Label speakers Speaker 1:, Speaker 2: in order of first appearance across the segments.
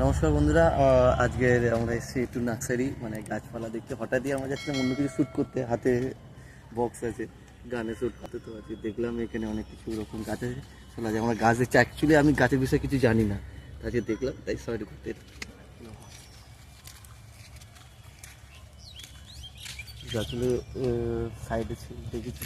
Speaker 1: নমস্কার বন্ধুরা, আজকের আমরা এসেছি একটু নার্সারি মানে গাছপালা দেখতে। হঠাৎই আমরা যাচ্ছিলাম অন্য কিছু শ্যুট করতে, হাতে বক্স আছে, গানে শ্যুট করতে। তো আজকে দেখলাম এখানে অনেক কিছু রকম গাছ আছে, শোনা যায়। আমরা গাছ দেখছি, অ্যাকচুয়ালি আমি গাছের বিষয়ে কিছু জানি না, আজকে দেখলাম তাই সবাই করতে গাছগুলো সাইডে দেখেছি।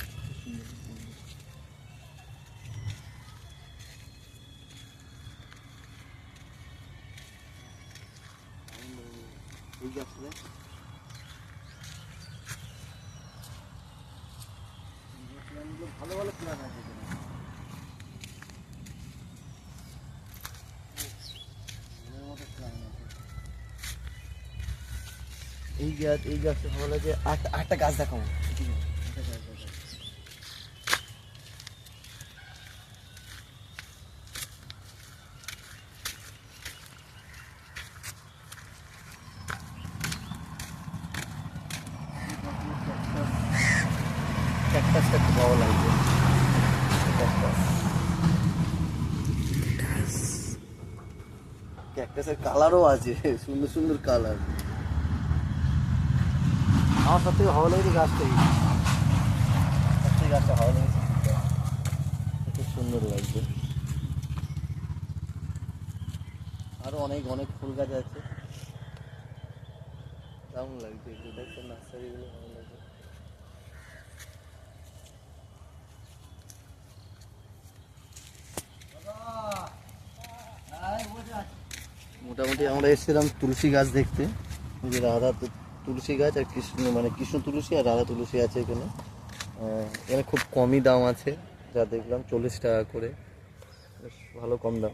Speaker 1: এই গাছটা ভালো ভালো প্ল্যান আছে। এই গাছটা ভালো লাগে। আটটা গাছ দেখাবো। ক্যাকটাসটা খুব ভালো লাগবে। ক্যাকটাসের কালারও আছে, সুন্দর সুন্দর কালার। আমার সব থেকে ভালো লেগেছে গাছটাই, গাছটা ভালো লেগেছে, খুব সুন্দর লাগছে। আরো অনেক অনেক ফুল গাছ আছে, কেমন লাগছে এগুলো দেখতে? নার্সারিগুলো ভালো লাগছে। মোটামুটি আমরা এসেছিলাম তুলসী গাছ দেখতে, যে রাধা তুলসী গাছ আর কৃষ্ণ মানে কৃষ্ণ তুলসী আর রাধা তুলসী আছে এখানে। এখানে খুব কমই দাম আছে, যা দেখলাম 40 টাকা করে, বেশ ভালো কম দাম।